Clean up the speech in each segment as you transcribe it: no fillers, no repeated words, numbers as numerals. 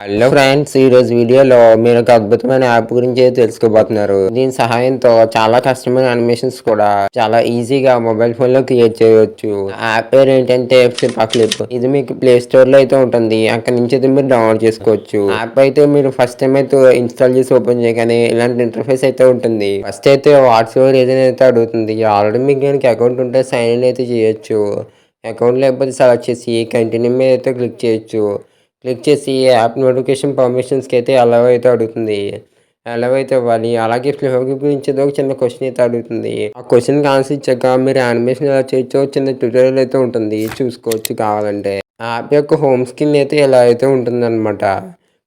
Hello friends, ఈ రోజు వీడియోలో మీరు ఒక అద్భుతమైన యాప్ గురించి తెలుసుకోబోతున్నారు. దీని సహాయంతో చాలా కష్టమైన అనిమేషన్స్ కూడా చాలా ఈజీగా మొబైల్ ఫోన్ లో క్రియేట్ చేయవచ్చు. యాప్ పేరు ఏంటంటే ఫ్లిప్. ఇది మీకు ప్లే స్టోర్ లో అయితే ఉంటుంది. అక్కడ నుంచి అయితే మీరు డౌన్లోడ్ చేసుకోవచ్చు. యాప్ అయితే మీరు ఫస్ట్ టైం అయితే ఇన్స్టాల్ చేసి ఓపెన్ చేయగానే ఇలాంటి ఇంటర్ఫేస్ అయితే ఉంటుంది. ఫస్ట్ అయితే వాట్సాప్ ఏదైనా అయితే అడుగుతుంది. ఆల్రెడీ మీకు కనుక అకౌంట్ ఉంటే సైన్ ఇన్ అయితే చేయొచ్చు. అకౌంట్ లేకపోతే సెలెక్ట్ చేసి కంటిన్యూ మీద అయితే క్లిక్ చేయొచ్చు. క్లిక్ చేసి యాప్ నోటిఫికేషన్ పర్మిషన్స్కి అయితే అలౌ అయితే అడుగుతుంది. అలౌ అయితే ఇవ్వాలి. అలాగే ఫ్లిప్ గురించి ఏదో ఒక చిన్న క్వశ్చన్ అయితే అడుగుతుంది. ఆ క్వశ్చన్కి ఆన్సర్ ఇచ్చాక మీరు యానిమేషన్ ఎలా చేయొచ్చో చిన్న ట్యూటోరియల్ అయితే ఉంటుంది, చూసుకోవచ్చు కావాలంటే. యాప్ యొక్క హోమ్ స్క్రీన్ అయితే ఇలా అయితే ఉంటుంది అనమాట.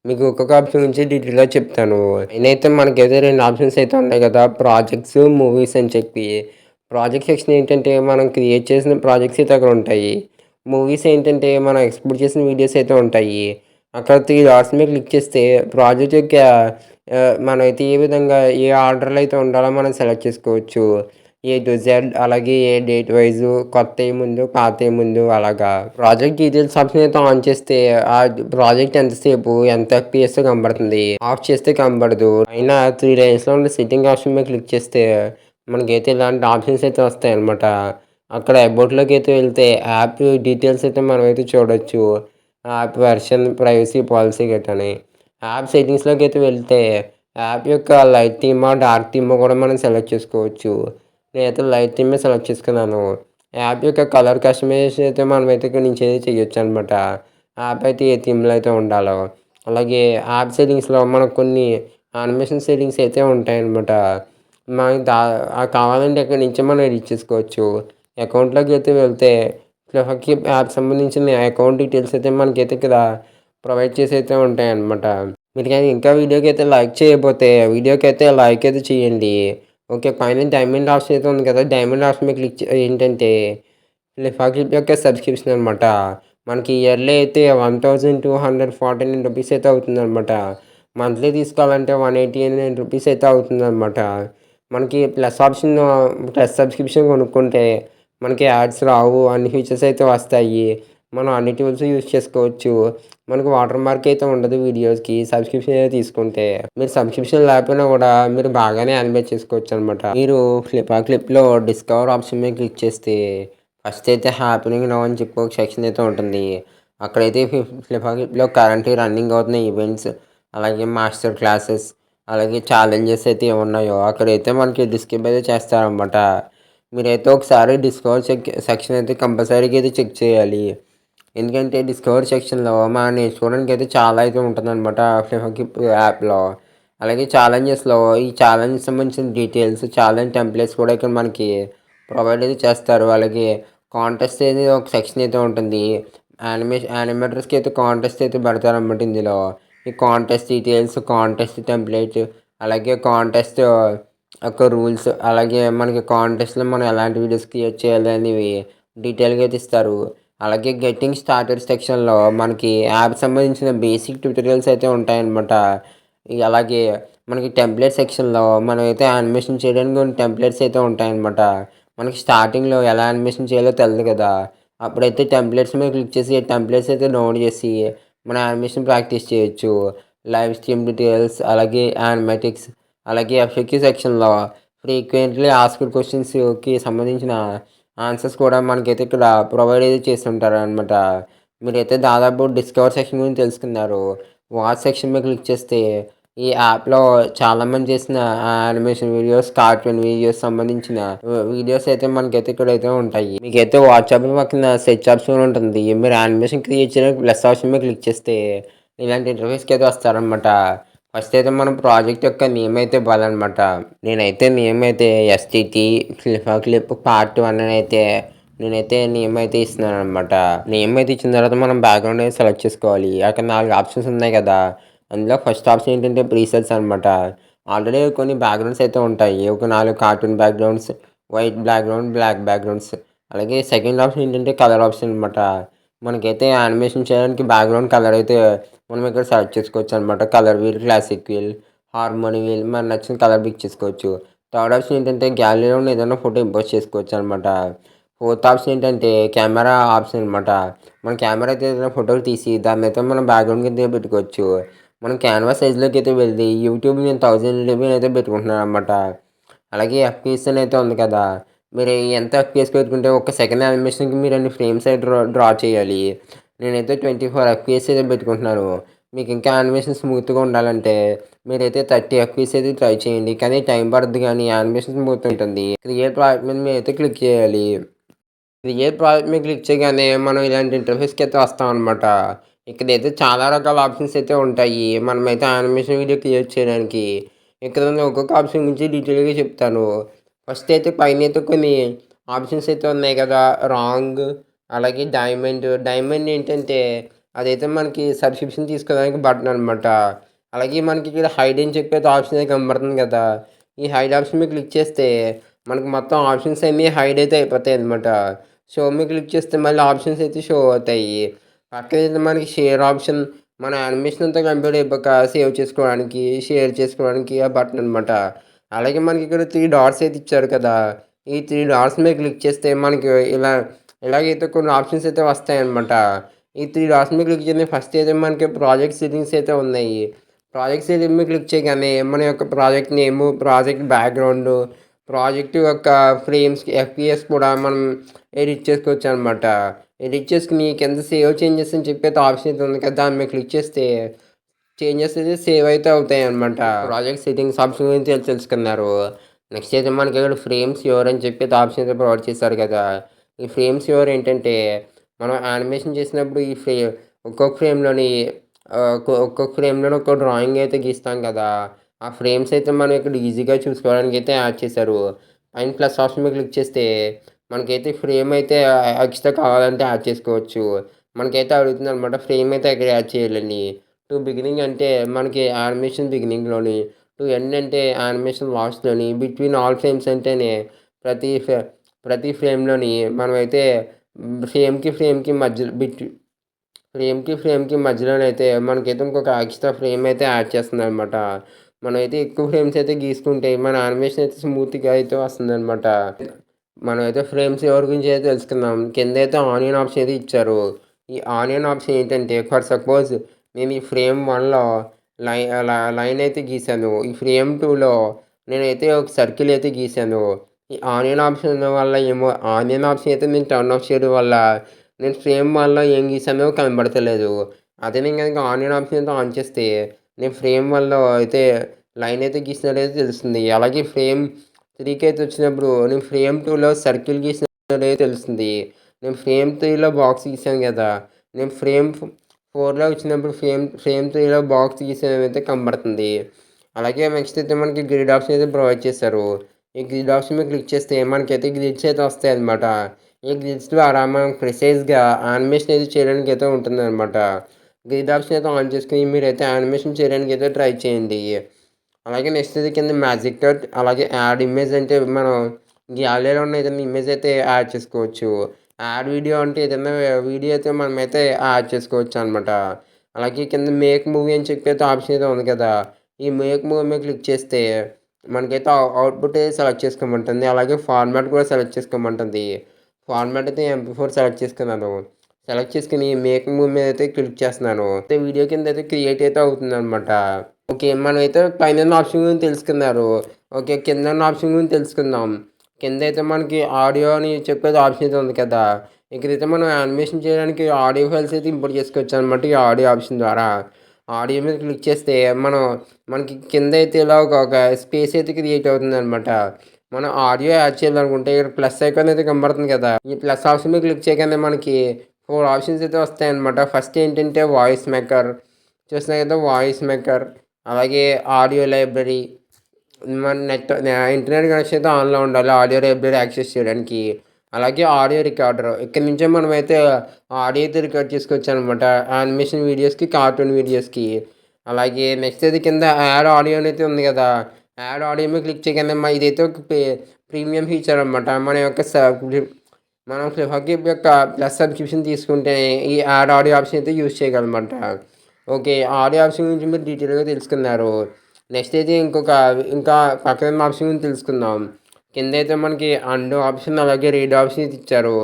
మీకు ఒక్కొక్క ఆప్షన్ నుంచి డీటెయిల్గా చెప్తాను. నేనైతే మనకైతే రెండు ఆప్షన్స్ అయితే ఉన్నాయి కదా, ప్రాజెక్ట్స్, మూవీస్ అని చెప్పి. ప్రాజెక్ట్ సెక్షన్ ఏంటంటే మనం క్రియేట్ చేసిన ప్రాజెక్ట్స్ అయితే అక్కడ ఉంటాయి. మూవీస్ ఏంటంటే మనం ఎక్స్పోర్ట్ చేసిన వీడియోస్ అయితే ఉంటాయి. అక్కడ 3 డాట్స్ మీద క్లిక్ చేస్తే ప్రాజెక్ట్ యొక్క మనమైతే ఏ విధంగా ఏ ఆర్డర్లో అయితే ఉండాలో మనం సెలెక్ట్ చేసుకోవచ్చు. ఏ టు జెడ్, అలాగే ఏ డేట్ వైజు, కొత్తవి ముందు, పాతవి ముందు అలాగా. ప్రాజెక్ట్ డీటెయిల్స్ ఆప్షన్ అయితే ఆన్ చేస్తే ఆ ప్రాజెక్ట్ ఎంతసేపు ఎంత FPS కనబడుతుంది. ఆఫ్ చేస్తే కనబడదు. అయినా 3 లైన్స్లో ఉండే సెట్టింగ్ ఆప్షన్ మీద క్లిక్ చేస్తే మనకైతే ఇలాంటి ఆప్షన్స్ అయితే వస్తాయి అన్నమాట. అక్కడ అబౌట్లోకి అయితే వెళ్తే యాప్ డీటెయిల్స్ అయితే మనమైతే చూడొచ్చు. యాప్ వెర్షన్, ప్రైవసీ పాలసీ గట్టని. యాప్ సెట్టింగ్స్లోకి అయితే వెళ్తే యాప్ యొక్క లైట్ థీమా, డార్క్ థీమా కూడా మనం సెలెక్ట్ చేసుకోవచ్చు. నేనైతే లైట్ థీమే సెలెక్ట్ చేసుకున్నాను. యాప్ యొక్క కలర్ కస్టమైజేషన్ అయితే మనమైతే ఇక్కడ నుంచి అయితే చేయొచ్చు అనమాట. యాప్ అయితే ఏ థీమ్లో అయితే ఉండాలో. అలాగే యాప్ సెట్టింగ్స్లో మనకు కొన్ని యానిమేషన్ సెట్టింగ్స్ అయితే ఉంటాయన్నమాట. మనకి కావాలంటే ఇక్కడ నుంచి మనం ఎడిట్ చేసుకోవచ్చు. అకౌంట్లోకి అయితే వెళ్తే ఫ్లిప్కి యాప్ సంబంధించిన అకౌంట్ డీటెయిల్స్ అయితే మనకైతే ఇక్కడ ప్రొవైడ్ చేసి అయితే ఉంటాయన్నమాట. మీరు కానీ ఇంకా వీడియోకి అయితే లైక్ చేయకపోతే వీడియోకి అయితే లైక్ అయితే చేయండి. ఓకే, పైన డైమండ్ ఆప్షన్ అయితే ఉంది కదా, డైమండ్ ఆప్షన్ మీద క్లిక్ ఏంటంటే ఫ్లిప్ యొక్క సబ్స్క్రిప్షన్ అనమాట. మనకి ఇయర్లీ అయితే 1249 రూపీస్ అయితే అవుతుందన్నమాట. మంత్లీ తీసుకోవాలంటే 189 రూపీస్ అయితే అవుతుందన్నమాట. మనకి ప్లస్ సబ్స్క్రిప్షన్ కొనుక్కుంటే మనకి యాడ్స్ రావు, అన్ని ఫీచర్స్ అయితే వస్తాయి. మనం అన్ని టూల్స్ యూజ్ చేసుకోవచ్చు. మనకు వాటర్ మార్క్ అయితే ఉండదు వీడియోస్కి సబ్స్క్రిప్షన్ అయితే తీసుకుంటే. మీరు సబ్స్క్రిప్షన్ లేకపోయినా కూడా మీరు బాగానే యానిమేట్ చేసుకోవచ్చు అనమాట. మీరు క్లిప్లో డిస్కవర్ ఆప్షన్ మీద క్లిక్ చేస్తే ఫస్ట్ అయితే హ్యాపెనింగ్ నౌ అని చెప్పి ఒక సెక్షన్ అయితే ఉంటుంది. అక్కడైతే క్లిప్లో కరెంట్లీ రన్నింగ్ అవుతున్న ఈవెంట్స్, అలాగే మాస్టర్ క్లాసెస్, అలాగే ఛాలెంజెస్ అయితే ఏమున్నాయో అక్కడైతే మనకి డిస్క్రైబ్ అయితే చేస్తారనమాట. మీరైతే ఒకసారి డిస్కవర్ సెక్షన్ అయితే కంపల్సరీగా అయితే చెక్ చేయాలి. ఎందుకంటే డిస్కవర్ సెక్షన్లో మనం నేర్చుకోవడానికి అయితే చాలా అయితే ఉంటుందన్నమాట ఫ్లిప్ యాప్లో. అలాగే ఛాలెంజెస్లో ఈ ఛాలెంజ్ సంబంధించిన డీటెయిల్స్, ఛాలెంజ్ టెంప్లెట్స్ కూడా ఇక్కడ మనకి ప్రొవైడ్ అయితే చేస్తారు. అలాగే కాంటెస్ట్ అనేది ఒక సెక్షన్ అయితే ఉంటుంది. యానిమేటర్స్కి అయితే కాంటెస్ట్ అయితే పెడతారన్నమాట ఇందులో. ఈ కాంటెస్ట్ డీటెయిల్స్, కాంటెస్ట్ టెంప్లెట్, అలాగే కాంటెస్ట్ యొక్క రూల్స్, అలాగే మనకి కాంటెస్ట్లో మనం ఎలాంటి వీడియోస్ క్రియేట్ చేయాలి అనేవి డీటెయిల్గా అయితే ఇస్తారు. అలాగే గెట్టింగ్ స్టార్టెడ్ సెక్షన్లో మనకి యాప్ సంబంధించిన బేసిక్ ట్యూటోరియల్స్ అయితే ఉంటాయన్నమాట. అలాగే మనకి టెంప్లెట్ సెక్షన్లో మనమైతే యానిమేషన్ చేయడానికి కొన్ని టెంప్లెట్స్ అయితే ఉంటాయన్నమాట. మనకి స్టార్టింగ్లో ఎలా యానిమేషన్ చేయాలో తెలియదు కదా, అప్పుడైతే టెంప్లెట్స్ మీద క్లిక్ చేసి టెంప్లెట్స్ అయితే డౌన్లోడ్ చేసి మన యానిమేషన్ ప్రాక్టీస్ చేయొచ్చు. లైవ్ స్ట్రీమ్ డీటెయిల్స్, అలాగే యానిమేటిక్స్, అలాగే ఎఫ్ఏక్యూ సెక్షన్లో ఫ్రీక్వెంట్లీ ఆస్క్డ్ క్వశ్చన్స్కి సంబంధించిన ఆన్సర్స్ కూడా మనకైతే ఇక్కడ ప్రొవైడ్ అయితే చేస్తుంటారు అనమాట. మీరైతే దాదాపు డిస్కవర్ సెక్షన్ గురించి తెలుసుకున్నారు. వాచ్ సెక్షన్ మీద క్లిక్ చేస్తే ఈ యాప్లో చాలామంది చేసిన యానిమేషన్ వీడియోస్, కార్టూన్ వీడియోస్ సంబంధించిన వీడియోస్ అయితే మనకైతే ఇక్కడైతే ఉంటాయి. మీకైతే వాట్సాప్ పక్కన సెర్చ్ ఆప్షన్ ఉంటుంది. మీరు యానిమేషన్ క్రియేట్ చేయడానికి ప్లస్ ఆప్షన్ మీద క్లిక్ చేస్తే ఇలాంటి ఇంటర్ఫేస్కి అయితే వస్తారనమాట. ఫస్ట్ అయితే మనం ప్రాజెక్ట్ యొక్క నేమ్ అయితే ఇవ్వాలన్నమాట. నేనైతే నేమ్ అయితే ఎస్టీటీ క్లిప్ పార్ట్ 1 అని అయితే నేనైతే నేమ్ అయితే ఇస్తున్నాను అనమాట. నేమ్ అయితే ఇచ్చిన తర్వాత మనం బ్యాక్గ్రౌండ్ అయితే సెలెక్ట్ చేసుకోవాలి. అక్కడ 4 ఆప్షన్స్ ఉన్నాయి కదా, అందులో ఫస్ట్ ఆప్షన్ ఏంటంటే ప్రీసెట్స్ అనమాట. ఆల్రెడీ కొన్ని బ్యాక్గ్రౌండ్స్ అయితే ఉంటాయి. ఒక 4 cartoon backgrounds, white background, black backgrounds. అలాగే సెకండ్ ఆప్షన్ ఏంటంటే కలర్ ఆప్షన్ అనమాట. మనకైతే యానిమేషన్ చేయడానికి బ్యాక్గ్రౌండ్ కలర్ అయితే మనం ఇక్కడ సెలెక్ట్ చేసుకోవచ్చు అనమాట. Colour wheel, classic wheel, harmony wheel, మనకు నచ్చిన కలర్ పిక్ చేసుకోవచ్చు. థర్డ్ ఆప్షన్ ఏంటంటే గ్యాలరీలో ఏదైనా ఫోటో ఇంపోజ్ చేసుకోవచ్చు అనమాట. ఫోర్త్ ఆప్షన్ ఏంటంటే కెమెరా ఆప్షన్ అనమాట. మన కెమెరా అయితే ఏదైనా ఫోటోలు తీసి దాన్నయితే మనం బ్యాక్‌గ్రౌండ్ కింద పెట్టుకోవచ్చు. మనం క్యాన్వా సైజ్‌లోకి అయితే వెళ్ళి యూట్యూబ్ నేను 1080p అయితే పెట్టుకుంటున్నాననమాట. అలాగే ఎఫ్‌పిఎస్ అని అయితే ఉంది కదా! మీరు ఎంత ఎఫ్‌పిఎస్ పెట్టుకుంటే ఒక సెకండ్ యానిమేషన్‌కి మీరు అన్ని ఫ్రేమ్స్ అయితే డ్రా చేయాలి. నేనైతే 24 ఎఫ్‌పిఎస్ అయితే పెట్టుకుంటున్నాను. మీకు ఇంకా యానిమేషన్ స్మూత్‌గా ఉండాలంటే మీరైతే 30 ఎఫ్‌పిఎస్ అయితే ట్రై చేయండి. కానీ టైం పడుద్ది గానీ యానిమేషన్ స్మూత్ ఉంటుంది. క్రియేట్ ప్రాజెక్ట్ మీద మీరైతే క్లిక్ చేయాలి. క్రియేట్ ప్రాజెక్ట్ మీద క్లిక్ చేయగానే మనం ఇలాంటి ఇంటర్ఫేస్‌కి అయితే వస్తామనమాట. ఇక్కడైతే చాలా రకాల ఆప్షన్స్ అయితే ఉంటాయి. మనమైతే యానిమేషన్ వీడియో క్రియేట్ చేయడానికి. ఇక్కడ నేను ఒక్కొక్క ఆప్షన్ గురించి డీటెయిల్‌గా చెప్తాను. ఫస్ట్ అయితే పైనైతే కొన్ని ఆప్షన్స్ అయితే ఉన్నాయి కదా! రాంగ్ అలాగే డైమండ్. డైమండ్ ఏంటంటే అదైతే మనకి సబ్స్క్రిప్షన్ తీసుకోవడానికి బటన్ అనమాట. అలాగే మనకి ఇక్కడ హైడ్ అని చెప్పేసి ఆప్షన్ అయితే కనబడుతుంది కదా! ఈ హైడ్ ఆప్షన్ మీద క్లిక్ చేస్తే మనకు మొత్తం ఆప్షన్స్ అన్నీ హైడ్ అయితే అయిపోతాయన్నమాట. షో మీద క్లిక్ చేస్తే మళ్ళీ ఆప్షన్స్ అయితే షో అవుతాయి. పక్కనైతే మనకి షేర్ ఆప్షన్ మన యానిమేషన్ అంతా కంప్లీట్ అయిపోయాక సేవ్ చేసుకోవడానికి, షేర్ చేసుకోవడానికి ఆ బటన్ అనమాట. అలాగే మనకి ఇక్కడ 3 డాట్స్ అయితే ఇచ్చారు కదా! ఈ 3 డాట్స్ మీద క్లిక్ చేస్తే మనకి ఇలాగైతే కొన్ని ఆప్షన్స్ అయితే వస్తాయన్నమాట. ఈ 3 డాట్స్ మీద క్లిక్ చేయండి. ఫస్ట్ అయితే మనకి ప్రాజెక్ట్ సెట్టింగ్స్ అయితే ఉన్నాయి. ప్రాజెక్ట్ సెట్టింగ్ మీద క్లిక్ చేయగానే మన యొక్క ప్రాజెక్ట్ నేము, ప్రాజెక్ట్ బ్యాక్‌గ్రౌండు, ప్రాజెక్ట్ యొక్క ఫ్రేమ్స్, ఎఫ్‌పిఎస్ కూడా మనం ఎడిట్ చేసుకోవచ్చనమాట. ఎడిట్ చేసుకొని కింద సేవ్ చేంజెస్ అని చెప్పేసి ఆప్షన్ అయితే ఉంది కదా! దాని మీద క్లిక్ చేస్తే చేంజెస్ అయితే సేవ్ అయితే అవుతాయన్నమాట. ప్రాజెక్ట్ సెట్టింగ్స్ ఆప్షన్ గురించి తెలుసుకున్నారు. నెక్స్ట్ అయితే మనకి ఇక్కడ ఫ్రేమ్స్ యువర్ అని చెప్పేసి ఆప్షన్ అయితే ప్రొవైడ్ చేశారు కదా! ఈ ఫ్రేమ్స్ యువర్ ఏంటంటే మనం యానిమేషన్ చేసినప్పుడు ఒక్కొక్క ఫ్రేమ్‌లోని ఒక్కొక్క ఫ్రేమ్‌లోని ఒక్కో డ్రాయింగ్ అయితే గీస్తాం కదా! ఆ ఫ్రేమ్స్ అయితే మనం ఇక్కడ ఈజీగా చూసుకోవడానికి అయితే యాడ్ చేశారు. పైన ప్లస్ ఆప్షన్ మీద క్లిక్ చేస్తే మనకైతే ఫ్రేమ్ అయితే ఎక్స్ట్రా కావాలంటే యాడ్ చేసుకోవచ్చు. మనకైతే అడుగుతుందనమాట ఫ్రేమ్ అయితే ఎక్కడ యాడ్ చేయాలని. టు బిగినింగ్ అంటే మనకి యానిమేషన్ బిగినింగ్‌లోని, టు ఎండ్ అంటే యానిమేషన్ లాస్ట్‌లోని, బిట్వీన్ ఆల్ ఫ్రేమ్స్ అంటేనే ప్రతి ఫ్రే ప్రతి ఫ్రేమ్‌లోని మనమైతే ఫ్రేమ్‌కి ఫ్రేమ్‌కి మధ్యలోనైతే మనకైతే ఇంకొక ఎక్స్ట్రా ఫ్రేమ్ అయితే యాడ్ చేస్తుందనమాట. మనమైతే ఎక్కువ ఫ్రేమ్స్ అయితే గీసుకుంటే మన యానిమేషన్ అయితే స్మూత్‌గా అయితే వస్తుందనమాట. మనమైతే ఫ్రేమ్స్ ఎవరి గురించి అయితే తెలుసుకుందాం. కిందైతే ఆనియన్ ఆప్షన్ అయితే ఇచ్చారు. ఈ ఆనియన్ ఆప్షన్ ఏంటంటే ఫర్ సపోజ్ నేను ఈ ఫ్రేమ్ 1లో లైన్ అయితే గీశాను. ఈ ఫ్రేమ్ 2లో నేనైతే ఒక సర్కిల్ అయితే గీశాను. ఈ ఆనియన్ ఆప్షన్ వల్ల ఆనియన్ ఆప్షన్ అయితే నేను టర్న్ ఆఫ్ చేయడం వల్ల నేను ఫ్రేమ్ 1లో ఏం గీశానో కనబడతలేదు. అదే నేను గనుక ఆనియన్ ఆప్షన్ అయితే ఆన్ చేస్తే నేను ఫ్రేమ్ 1లో అయితే లైన్ అయితే గీసినట్టయితే తెలుస్తుంది. అలాగే ఫ్రేమ్ 3కి అయితే వచ్చినప్పుడు నేను ఫ్రేమ్ 2లో సర్కిల్ గీసినట్టయితే తెలుస్తుంది. నేను ఫ్రేమ్ 3లో బాక్స్ గీసాను కదా! నేను ఫ్రేమ్ 4లో వచ్చినప్పుడు ఫ్రేమ్ 3లో బాక్స్ గీసినదైతే కనబడుతుంది. అలాగే నెక్స్ట్ అయితే మనకి గ్రిడ్ ఆప్షన్ అయితే ప్రొవైడ్ చేశారు. ఈ గ్రిడ్ ఆప్షన్ మీద క్లిక్ చేస్తే మనకైతే గ్రిడ్స్ అయితే వస్తాయన్నమాట. ఈ గ్రిడ్స్ ద్వారా మనం ప్రిసైజ్‌గా యానిమేషన్ అయితే చేయడానికి అయితే ఉంటుందన్నమాట. గ్రిడ్ ఆప్షన్ అయితే ఆన్ చేసుకొని మీరైతే యానిమేషన్ చేయడానికి అయితే ట్రై చేయండి. అలాగే నెక్స్ట్ ఇది కింద మ్యాజిక్ కట్ అలాగే యాడ్ ఇమేజ్ అంటే మనం గ్యాలరీలో ఉన్న ఏదైనా ఇమేజ్ అయితే యాడ్ చేసుకోవచ్చు. యాడ్ వీడియో అంటే ఏదైనా వీడియో అయితే మనమైతే యాడ్ చేసుకోవచ్చు అనమాట. అలాగే కింద మేక్ మూవీ అని చెప్పేసి ఆప్షన్ అయితే ఉంది కదా! ఈ మేక్ మూవీ మీద క్లిక్ చేస్తే మనకైతే అవుట్‌పుట్ సెలెక్ట్ చేసుకోమంటుంది. అలాగే ఫార్మాట్ కూడా సెలెక్ట్ చేసుకోమంటుంది. ఫార్మాట్ అయితే ఎంపీ4 సెలెక్ట్ చేసుకున్నాను. సెలెక్ట్ చేసుకొని మేక్ మూవీ మీద అయితే క్లిక్ చేస్తున్నాను. అయితే వీడియో కింద అయితే క్రియేట్ అయితే అవుతుందనమాట. ఓకే. మనమైతే పైనున్న ఆప్షన్ గురించి తెలుసుకున్నారు. ఓకే. కిందున్న ఆప్షన్ గురించి తెలుసుకుందాం. కిందైతే మనకి ఆడియో అని చెప్పేది ఆప్షన్ అయితే ఉంది కదా! ఇక్కడైతే మనం యానిమేషన్ చేయడానికి ఆడియో ఫైల్స్ అయితే ఇంపోర్ట్ చేసుకోవచ్చనమాట ఈ ఆడియో ఆప్షన్ ద్వారా. ఆడియో మీద క్లిక్ చేస్తే మనకి కిందైతే ఇలా ఒక స్పేస్ అయితే క్రియేట్ అవుతుందనమాట. మనం ఆడియో యాడ్ చేయాలనుకుంటే ఇక్కడ ప్లస్ ఐకాన్ అయితే కనబడుతుంది కదా! ఈ ప్లస్ ఆప్షన్ మీద క్లిక్ చేయగానే మనకి 4 ఆప్షన్స్ అయితే వస్తాయన్నమాట. ఫస్ట్ ఏంటంటే వాయిస్ మేకర్ చూస్తున్నారు కదా! వాయిస్ మేకర్ అలాగే ఆడియో లైబ్రరీ మన ఇంటర్నెట్ కనెక్షన్ అయితే ఆన్‌లో ఉండాలి. ఆడియో లైబ్రరీ యాక్సెస్ చేయడానికి. అలాగే ఆడియో రికార్డర్. ఇక్కడి నుంచే మనమైతే ఆడియో అయితే రికార్డ్ చేసుకోవచ్చనమాట. యానిమేషన్ వీడియోస్‌కి, కార్టూన్ వీడియోస్‌కి. అలాగే నెక్స్ట్ అయితే కింద యాడ్ ఆడియో అనేది ఉంది కదా! యాడ్ ఆడియో మీద క్లిక్ చేయగానే ఇదైతే ఒక ప్రీమియం ఫీచర్ అనమాట. మన యొక్క మనం హకీబ్ యొక్క ప్లస్ సబ్స్క్రిప్షన్ తీసుకుంటే ఈ యాడ్ ఆడియో ఆప్షన్ అయితే యూజ్ చేయగలమన్నమాట. ఓకే. ఆడియో ఆప్షన్ గురించి మీరు డీటెయిల్‌గా తెలుసుకున్నారు. నెక్స్ట్ అయితే ఇంకా పక్కనున్న ఆప్షన్ గురించి తెలుసుకుందాం. కింద అయితే మనకి అండు ఆప్షన్ అలాగే రీడ్ ఆప్షన్ అయితే ఇచ్చారు.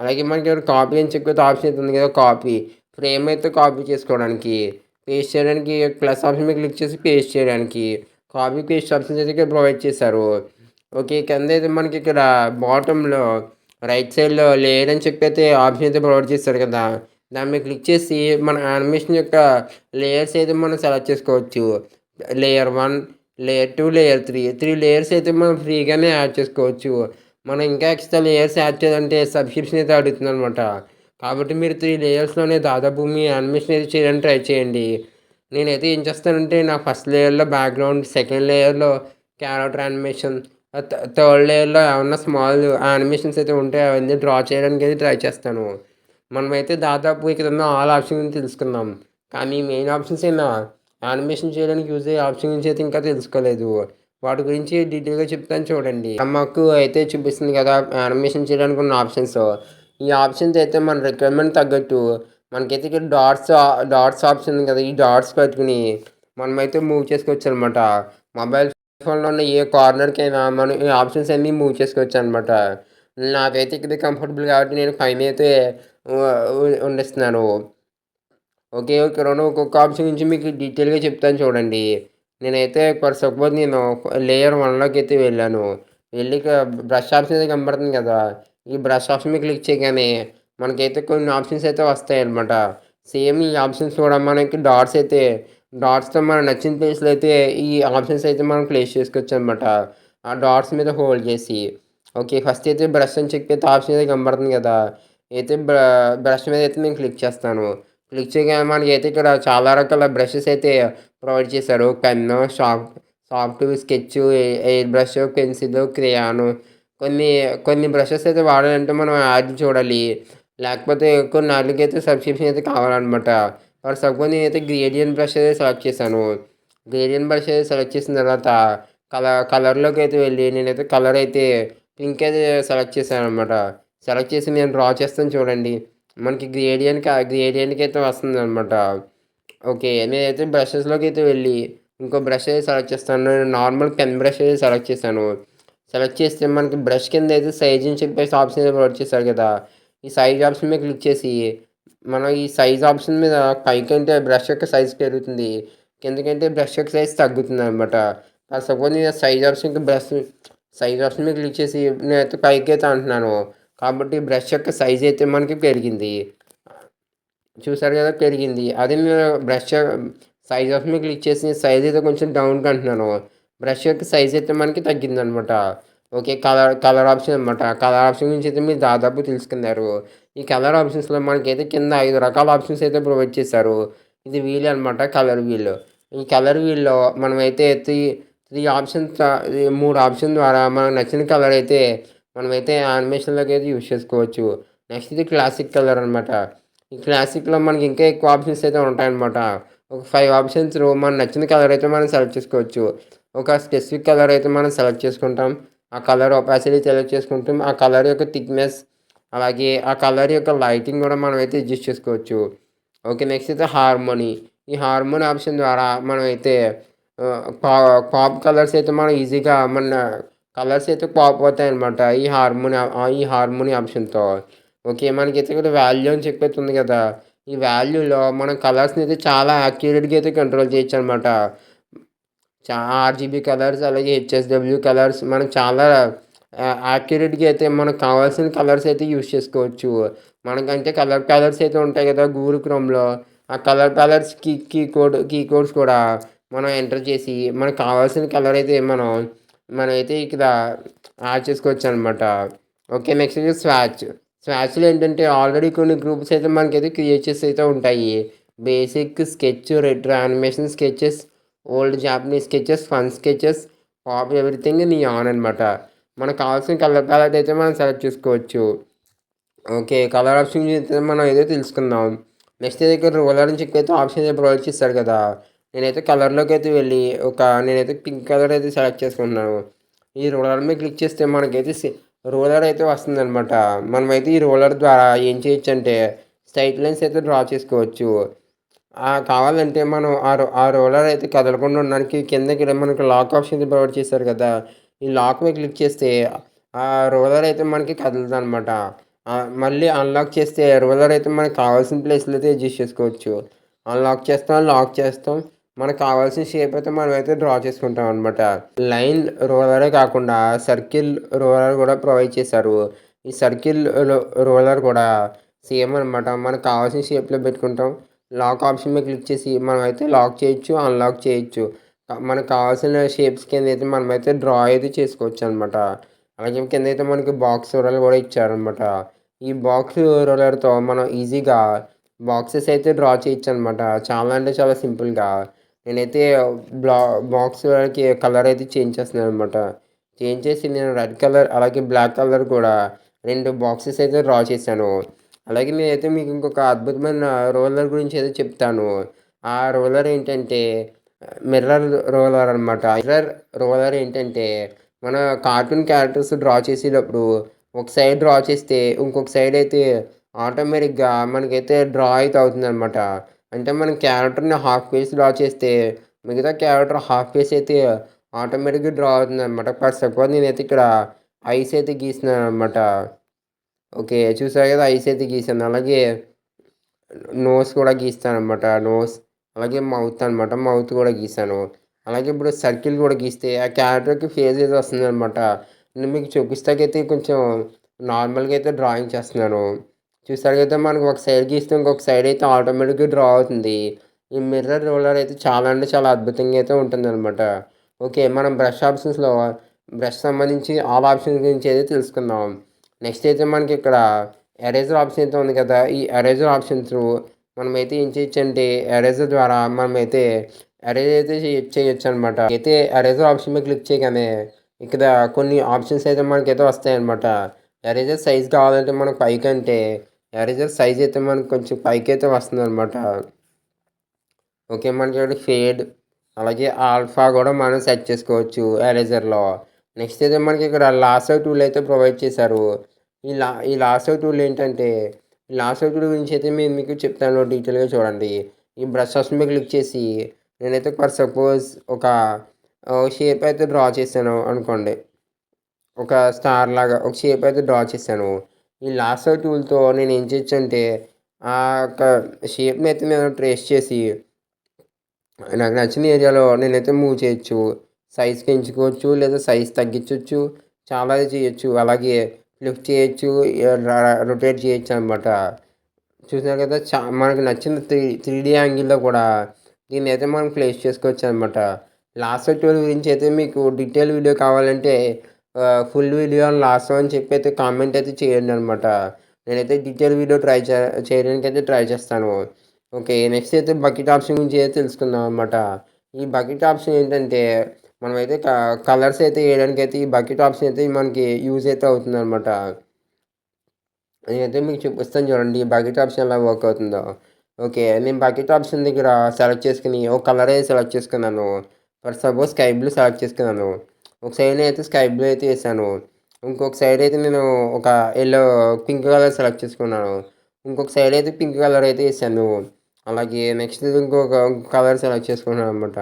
అలాగే మనకి ఇక్కడ కాపీ అని చెప్పి ఆప్షన్ అయితే ఉంది కదా కాపీ. ఫ్రేమ్ అయితే కాపీ చేసుకోవడానికి. పేస్ట్ చేయడానికి ప్లస్ ఆప్షన్ మీద క్లిక్ చేసి పేస్ట్ చేయడానికి. కాపీ పేస్ట్ ఆప్షన్స్ అయితే ఇక్కడ ప్రొవైడ్ చేశారు. ఓకే. కింద అయితే మనకి ఇక్కడ బాటంలో రైట్ సైడ్‌లో లేయర్ అని చెప్పి అయితే ఆప్షన్ అయితే ప్రొవైడ్ చేశారు కదా! దాని మీద క్లిక్ చేసి మన యానిమేషన్ యొక్క లేయర్స్ అయితే మనం సెలెక్ట్ చేసుకోవచ్చు. Layer 1, layer 2, layer 3. 3 లేయర్స్ అయితే మనం ఫ్రీగానే యాడ్ చేసుకోవచ్చు. మనం ఇంకా ఎక్స్ట్రా లేయర్స్ యాడ్ చేయాలంటే సబ్స్క్రిప్షన్ అయితే అడుగుతుందనమాట. కాబట్టి మీరు 3 లేయర్స్‌లోనే దాదాపు మీ యానిమేషన్ అయితే చేయడానికి ట్రై చేయండి. నేనైతే ఏం చేస్తానంటే నా ఫస్ట్ లేయర్‌లో బ్యాక్‌గ్రౌండ్, సెకండ్ లేయర్‌లో క్యారెక్టర్ యానిమేషన్, థర్డ్ లేయర్‌లో ఏమన్నా స్మాల్ యానిమేషన్స్ అయితే ఉంటే అవన్నీ డ్రా చేయడానికి అయితే ట్రై చేస్తాను. మనమైతే దాదాపు ఇక్కడ ఉన్న ఆల్ ఆప్షన్ గురించి తెలుసుకున్నాం. కానీ మెయిన్ ఆప్షన్స్ అయిన యానిమేషన్ చేయడానికి యూజ్ అయ్యే ఆప్షన్ గురించి అయితే ఇంకా తెలుసుకోలేదు. వాటి గురించి డీటెయిల్‌గా చెప్తాను చూడండి. మాకు అయితే చూపిస్తుంది కదా! యానిమేషన్ చేయడానికి ఉన్న ఆప్షన్స్. ఈ ఆప్షన్స్ అయితే మన రిక్వైర్మెంట్ తగ్గట్టు మనకైతే ఇక్కడ డాట్స్ ఆప్షన్ ఉంది కదా! ఈ డాట్స్ పెట్టుకొని మనమైతే మూవ్ చేసుకోవచ్చనమాట. మొబైల్ ఫోన్‌లో ఉన్న ఏ కార్నర్‌కైనా మనం ఈ ఆప్షన్స్ అన్నీ మూవ్ చేసుకోవచ్చనమాట. నాకైతే ఇక్కడ కంఫర్టబుల్ కాబట్టి నేను పైనైతే ఉండిస్తున్నాను. ఓకే. ఇక్కడున్న ఒక్కొక్క ఆప్షన్ గురించి మీకు డీటెయిల్‌గా చెప్తాను చూడండి. నేనైతే ఫర్ సపోజ్ నేను లేయర్ 1లోకైతే వెళ్ళాను. వెళ్ళి బ్రష్ ఆప్షన్ అయితే కనపడుతుంది కదా! ఈ బ్రష్ ఆప్షన్ మీద క్లిక్ చేయగానే మనకైతే కొన్ని ఆప్షన్స్ అయితే వస్తాయన్నమాట. సేమ్ ఈ ఆప్షన్స్ కూడా మనకి డాట్స్‌తో మనకు నచ్చిన ప్లేస్‌లో అయితే ఈ ఆప్షన్స్ అయితే మనం ప్లేస్ చేసుకోవచ్చనమాట. ఆ డాట్స్ మీద హోల్డ్ చేసి. ఓకే. ఫస్ట్ అయితే బ్రష్ అని చెప్పి అయితే ఆప్షన్ అయితే కనపడుతుంది కదా! అయితే బ్రష్ మీద అయితే నేను క్లిక్ చేస్తాను. క్లిక్ చేయగానే మనకైతే ఇక్కడ చాలా రకాల బ్రషెస్ అయితే ప్రొవైడ్ చేశారు. Pen, soft sketch, air brush, pencil, crayon కొన్ని కొన్ని బ్రషెస్ అయితే వాడాలంటే మనం యాడ్ చూడాలి. లేకపోతే కొన్ని ఆటిలకైతే సబ్స్క్రిప్షన్ అయితే కావాలనమాట. ఫర్ సపోజ్ నేనైతే గ్రేడియంట్ బ్రష్ అయితే సెలెక్ట్ చేశాను. గ్రేడియంట్ బ్రష్ అయితే సెలెక్ట్ చేసిన తర్వాత కలర్‌లోకి అయితే వెళ్ళి నేనైతే కలర్ అయితే పింక్ అయితే సెలెక్ట్ చేశాననమాట. సెలెక్ట్ చేసి నేను డ్రా చేస్తాను చూడండి. మనకి గ్రేడియంట్‌కైతే వస్తుందనమాట. ఓకే. నేనైతే బ్రషెస్‌లోకైతే వెళ్ళి ఇంకో బ్రష్ అయితే సెలెక్ట్ చేస్తాను. నేను నార్మల్ పెన్ బ్రష్ అయితే సెలెక్ట్ చేశాను. సెలెక్ట్ చేస్తే మనకి బ్రష్ కింద అయితే సైజ్ అని చెప్పేసి ఆప్షన్ అయితే ప్రొవైడ్ చేశారు కదా! ఈ సైజ్ ఆప్షన్ మీద క్లిక్ చేసి మనం ఈ సైజ్ ఆప్షన్ మీద పైకంటే బ్రష్ యొక్క సైజ్ పెరుగుతుంది. కిందకంటే బ్రష్ యొక్క సైజ్ తగ్గుతుందనమాట. సపోజ్ నేను సైజ్ ఆప్షన్ మీద క్లిక్ చేసి నేనైతే పైకైతే అంటున్నాను. కాబట్టి బ్రష్ యొక్క సైజ్ అయితే మనకి పెరిగింది. చూసారు కదా! పెరిగింది. అదే నేను సైజ్ ఆప్షన్ మీద క్లిక్ చేసి సైజ్ అయితే కొంచెం డౌన్‌కి అంటున్నాను. బ్రష్ యొక్క సైజ్ అయితే మనకి తగ్గిందనమాట. ఓకే. కలర్ ఆప్షన్ అనమాట. కలర్ ఆప్షన్ గురించి అయితే మీరు దాదాపు తెలుసుకున్నారు. ఈ కలర్ ఆప్షన్స్‌లో మనకైతే కింద 5 రకాల ఆప్షన్స్ అయితే ప్రొవైడ్ చేశారు. ఇది వీల్ అనమాట కలర్ వీల్. ఈ కలర్ వీల్‌లో మనమైతే 3 ఆప్షన్స్ 3 ఆప్షన్ ద్వారా మనకు నచ్చిన కలర్ అయితే మనమైతే యానిమేషన్‌లోకి అయితే యూజ్ చేసుకోవచ్చు. నెక్స్ట్ ఇది క్లాసిక్ కలర్ అనమాట. ఈ క్లాసిక్‌లో మనకి ఇంకా ఎక్కువ ఆప్షన్స్ అయితే ఉంటాయన్నమాట. ఒక 5 ఆప్షన్స్‌లో మనకు నచ్చిన కలర్ అయితే మనం సెలెక్ట్ చేసుకోవచ్చు. ఒక స్పెసిఫిక్ కలర్ అయితే మనం సెలెక్ట్ చేసుకుంటాం. ఆ కలర్ ఒపాసిటీ సెలెక్ట్ చేసుకుంటాం. ఆ కలర్ యొక్క థిక్‌నెస్ అలాగే ఆ కలర్ యొక్క లైటింగ్ కూడా మనమైతే అడ్జస్ట్ చేసుకోవచ్చు. ఓకే. నెక్స్ట్ అయితే హార్మోనీ. ఈ హార్మోనీ ఆప్షన్ ద్వారా మనమైతే ఆహ్, పా పాప్ కలర్స్ అయితే మనం ఈజీగా కలర్స్ అయితే పాప్ అవుతాయన్నమాట. ఈ హార్మోనీ ఆప్షన్‌తో. ఓకే. మనకైతే ఇక్కడ వాల్యూ అని చెప్పేసి ఉంది కదా! ఈ వాల్యూలో మనం కలర్స్‌ని అయితే చాలా యాక్యురేట్‌గా అయితే కంట్రోల్ చేయొచ్చనమాట. ఆర్‌జీబీ కలర్స్ అలాగే హెచ్ఎస్‌డబ్ల్యూ కలర్స్ మనం చాలా యాక్యురేట్‌గా అయితే మనకు కావాల్సిన కలర్స్ అయితే యూజ్ చేసుకోవచ్చు. మనకంటే కలర్స్ అయితే ఉంటాయి కదా! గూగుల్ క్రోమ్‌లో ఆ కలర్స్ కీ కోడ్స్ కూడా మనం ఎంటర్ చేసి మనకు కావాల్సిన కలర్ అయితే మనమైతే ఇక్కడ యాడ్ చేసుకోవచ్చనమాట. ఓకే. నెక్స్ట్ ఇది స్వాచ్‌లో ఏంటంటే ఆల్రెడీ కొన్ని గ్రూప్స్ అయితే మనకైతే క్రియేట్ చేసి అయితే ఉంటాయి. Basic, sketch, retro animation sketches, old Japanese sketches, fun sketches, pop everything, neon అనమాట. మనకు కావాల్సిన కలర్ ప్యాలెట్ అయితే మనం సెలెక్ట్ చేసుకోవచ్చు. ఓకే. కలర్ ఆప్షన్ అయితే మనం ఏదో తెలుసుకుందాం. నెక్స్ట్ అయితే ఇక్కడ రోలర్ అని చెప్పి అయితే ఆప్షన్ అయితే ప్రొవైడ్ చేశారు కదా! నేనైతే కలర్‌లోకి అయితే వెళ్ళి నేనైతే పింక్ కలర్ అయితే సెలెక్ట్ చేసుకుంటున్నాను. ఈ రోలర్ మీద క్లిక్ చేస్తే మనకైతే రోలర్ అయితే వస్తుందనమాట. మనమైతే ఈ రోలర్ ద్వారా ఏం చేయొచ్చంటే స్ట్రెయిట్ లైన్స్ అయితే డ్రా చేసుకోవచ్చు. కావాలంటే మనం ఆ రోలర్ అయితే కదలకుండా ఉండడానికి కిందకి మనకు లాక్ ఆప్షన్ అయితే ప్రొవైడ్ చేశారు కదా! ఈ లాక్ మీద క్లిక్ చేస్తే ఆ రోలర్ అయితే మనకి కదులుతుందనమాట. మళ్ళీ అన్‌లాక్ చేస్తే రోలర్ అయితే మనకు కావాల్సిన ప్లేస్‌లో అయితే అడ్జస్ట్ చేసుకోవచ్చు. అన్‌లాక్ చేస్తాం, లాక్ చేస్తాం. మనకు కావాల్సిన షేప్ అయితే మనమైతే డ్రా చేసుకుంటాం అనమాట. లైన్ రోలరే కాకుండా సర్కిల్ రోలర్ కూడా ప్రొవైడ్ చేశారు. ఈ సర్కిల్ రోలర్ కూడా సేమ్ అనమాట. మనకు కావాల్సిన షేప్‌లో పెట్టుకుంటాం. లాక్ ఆప్షన్ మీద క్లిక్ చేసి మనమైతే లాక్ చేయొచ్చు, అన్‌లాక్ చేయొచ్చు. మనకు కావాల్సిన షేప్స్ కిందైతే మనమైతే డ్రా అయితే చేసుకోవచ్చనమాట. అలాగే కిందైతే మనకి బాక్స్ రోలర్ కూడా ఇచ్చారనమాట. ఈ బాక్స్ రోలర్‌తో మనం ఈజీగా బాక్సెస్ అయితే డ్రా చేయొచ్చనమాట. చాలా అంటే చాలా సింపుల్‌గా. నేనైతే బ్లా బాక్స్ రోలర్‌కి కలర్ అయితే చేంజ్ చేస్తున్నాననమాట. చేంజ్ చేసి నేను రెడ్ కలర్ అలాగే బ్లాక్ కలర్ కూడా 2 బాక్సెస్ అయితే డ్రా చేశాను. అలాగే నేనైతే మీకు ఇంకొక అద్భుతమైన రోలర్ గురించి అయితే చెప్తాను. ఆ రోలర్ ఏంటంటే మిర్రర్ రోలర్ అనమాట. మిర్రర్ రోలర్ ఏంటంటే మన కార్టూన్ క్యారెక్టర్స్ డ్రా చేసేటప్పుడు ఒక సైడ్ డ్రా చేస్తే ఇంకొక సైడ్ అయితే ఆటోమేటిక్‌గా మనకైతే డ్రా అయితే అవుతుందనమాట. అంటే మన క్యారెక్టర్‌ని హాఫ్ ఫేస్ డ్రా చేస్తే మిగతా క్యారెక్టర్ హాఫ్ ఫేస్ అయితే ఆటోమేటిక్‌గా డ్రా అవుతుందనమాట. ఫర్ సపోజ్ నేనైతే ఇక్కడ ఐస్ అయితే గీస్తున్నాననమాట. ఓకే. చూసారు కదా! ఐస్ అయితే గీసాను. అలాగే నోస్ కూడా గీస్తాననమాట. నోస్ అలాగే మౌత్ అనమాట. మౌత్ కూడా గీసాను. అలాగే ఇప్పుడు సర్కిల్ కూడా గీస్తే ఆ క్యారెక్టర్‌కి ఫేస్ అయితే వస్తుందనమాట. నేను మీకు చూపిస్తాకైతే కొంచెం నార్మల్‌గా అయితే డ్రాయింగ్ చేస్తున్నాను. చూసారు కదా! మనకు ఒక సైడ్ గీస్తే ఇంకొక సైడ్ అయితే ఆటోమేటిక్‌గా డ్రా అవుతుంది. ఈ మిర్రర్ రోలర్ అయితే చాలా అంటే చాలా అద్భుతంగా అయితే ఉంటుందనమాట. ఓకే. మనం బ్రష్ ఆప్షన్స్‌లో బ్రష్ సంబంధించి ఆల్ ఆప్షన్స్ గురించి అయితే తెలుసుకుందాం. నెక్స్ట్ అయితే మనకి ఇక్కడ ఎరేజర్ ఆప్షన్ అయితే ఉంది కదా! ఈ ఎరేజర్ ఆప్షన్ త్రూ మనమైతే ఏం చేయొచ్చంటే ఎరేజర్ ద్వారా మనమైతే ఎరేజ్ అయితే చేయొచ్చనమాట. అయితే ఎరేజర్ ఆప్షన్ మీద క్లిక్ చేయగానే ఇక్కడ కొన్ని ఆప్షన్స్ అయితే మనకైతే వస్తాయన్నమాట. ఎరేజర్ సైజ్ కావాలంటే మనకు పైకంటే ఎరేజర్ సైజ్ అయితే మనకు కొంచెం పైకైతే వస్తుందనమాట. ఓకే. మనకి ఇక్కడ ఫేడ్ అలాగే ఆల్ఫా కూడా మనం సెట్ చేసుకోవచ్చు ఎరేజర్‌లో. నెక్స్ట్ అయితే మనకి ఇక్కడ లాసో టూల్ అయితే ప్రొవైడ్ చేశారు. ఈ లాసో టూల్ ఏంటంటే, ఈ లాసో టూల్ గురించి అయితే నేను మీకు చెప్తాను డీటెయిల్‌గా చూడండి. ఈ బ్రష్ ఆప్షన్ మీద క్లిక్ చేసి నేనైతే ఫర్ సపోజ్ ఒక షేప్ అయితే డ్రా చేశాను అనుకోండి. ఒక స్టార్ లాగా ఒక షేప్ అయితే డ్రా చేశాను. ఈ లాసో టూల్‌తో నేను ఏం చేయొచ్చంటే ఆ యొక్క షేప్‌ని అయితే నేను ట్రేస్ చేసి నాకు నచ్చిన ఏరియాలో నేనైతే మూవ్ చేయొచ్చు. సైజ్ పెంచుకోవచ్చు, లేదా సైజ్ తగ్గించొచ్చు. చాలా చేయొచ్చు. అలాగే లిఫ్ట్ చేయొచ్చు, రొటేట్ చేయొచ్చనమాట. చూసారు కదా! మనకు నచ్చిన 3 యాంగిల్‌లో కూడా దీన్నైతే మనం ప్లేస్ చేసుకోవచ్చనమాట. లాసో టూల్ గురించి అయితే మీకు డీటెయిల్ వీడియో కావాలంటే ఫుల్ వీడియో ఆన్ లాసో అని చెప్పి అయితే కామెంట్ అయితే చేయండనమాట. నేనైతే డీటెయిల్ వీడియో చేయడానికైతే ట్రై చేస్తాను. ఓకే. నెక్స్ట్ అయితే బకెట్ ఆప్షన్ గురించి అయితే తెలుసుకుందాం అనమాట. ఈ బకెట్ ఆప్షన్ ఏంటంటే, మనమైతే కలర్స్ అయితే ఎయడానికైతే ఈ బకెట్ ఆప్షన్ అయితే మనకి యూజ్ అయితే అవుతుందనమాట. నేనైతే మీకు చూపిస్తాను చూడండి. ఈ బకెట్ ఆప్షన్ ఎలా వర్క్ అవుతుందో. ఓకే. నేను బకెట్ ఆప్షన్ దగ్గర సెలెక్ట్ చేసుకొని ఒక కలర్ అయితే సెలెక్ట్ చేసుకున్నాను. For suppose sky blue select చేసుకున్నాను. ఒక సైడ్ అయితే స్కై బ్లూ అయితే ఏసాను. ఇంకొక సైడ్ అయితే నేను ఒక పింక్ కలర్ సెలెక్ట్ చేసుకున్నాను. ఇంకొక సైడ్ అయితే పింక్ కలర్ అయితే ఏసాను. అలాగే నెక్స్ట్ ఇంకొక కలర్ సెలెక్ట్ చేసుకున్నాననమాట.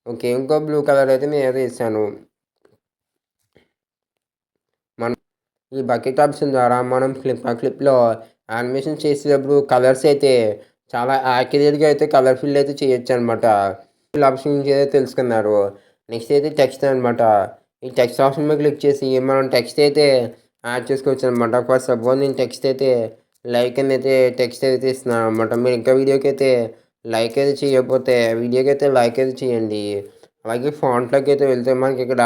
ఓకే. ఇంకో బ్లూ కలర్ అయితే నేనైతే ఏసాను. మనం ఈ బకెట్ ఆప్షన్ ద్వారా మనం క్లిప్‌లో యానిమేషన్ చేసేటప్పుడు కలర్స్ అయితే చాలా యాక్యురేట్‌గా అయితే కలర్ ఫిల్ అయితే చేయొచ్చనమాట. ఫిల్ ఆప్షన్ గురించి అయితే తెలుసుకున్నారు. నెక్స్ట్ అయితే టెక్స్ట్ అనమాట. ఈ టెక్స్ట్ ఆప్షన్ మీద క్లిక్ చేసి మనం టెక్స్ట్ అయితే యాడ్ చేసుకోవచ్చనమాట. ఫర్ సపోజ్ నేను టెక్స్ట్ అయితే లైక్ అని అయితే టెక్స్ట్ అయితే ఇస్తున్నాననమాట. మీరు ఇంకా వీడియోకైతే లైక్ అయితే చేయకపోతే వీడియోకైతే లైక్ అయితే చేయండి. అలాగే ఫాంట్‌లోకి అయితే వెళ్తే మనకి ఇక్కడ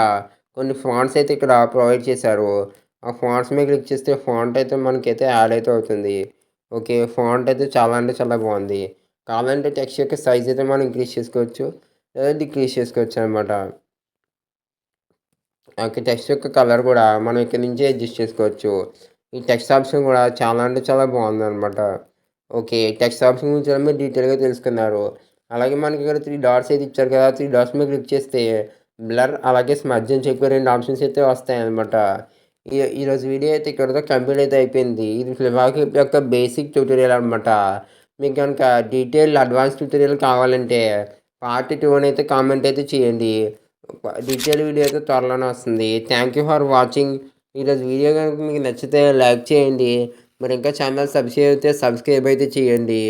కొన్ని ఫాంట్స్ అయితే ఇక్కడ ప్రొవైడ్ చేశారు. ఆ ఫాంట్స్ మీద క్లిక్ చేస్తే ఫాంట్ అయితే మనకైతే యాడ్ అయితే అవుతుంది. ఓకే. ఫాంట్ అయితే చాలా అంటే చాలా బాగుంది. కావాలంటే టెక్స్ట్ యొక్క సైజ్ అయితే మనం ఇంక్రీజ్ చేసుకోవచ్చు. లేదా డిక్రీజ్ చేసుకోవచ్చనమాట. ఓకే. టెక్స్ట్ యొక్క కలర్ కూడా మనం ఇక్కడి నుంచే అడ్జస్ట్ చేసుకోవచ్చు. ఈ టెక్స్ట్ ఆప్షన్ కూడా చాలా అంటే చాలా బాగుందనమాట. ఓకే. టెక్స్ట్ ఆప్షన్ గురించి కూడా మీరు డీటెయిల్‌గా తెలుసుకున్నారు. అలాగే మనకి ఇక్కడ 3 డాట్స్ అయితే ఇచ్చారు కదా! 3 డాట్స్ మీద క్లిక్ చేస్తే బ్లర్ అలాగే స్మడ్జ్ అని చెప్పి 2 ఆప్షన్స్ అయితే వస్తాయన్నమాట. ఈరోజు వీడియో అయితే ఇక్కడితో కంప్లీట్ అయితే అయిపోయింది. ఇది ఫ్లిపార్ట్ యొక్క బేసిక్ ట్యూటోరియల్ అనమాట. మీకు గనుక డీటెయిల్డ్ అడ్వాన్స్ ట్యూటోరియల్ కావాలంటే పార్ట్ 2 అని అయితే కామెంట్ అయితే చేయండి. డీటెయిల్ వీడియో అయితే త్వరలోనే వస్తుంది. Thank you for watching. ఈరోజు వీడియో కనుక మీకు నచ్చితే లైక్ చేయండి. మరి ఇంకా ఛానల్ సబ్స్క్రైబ్ అయితే చేయండి.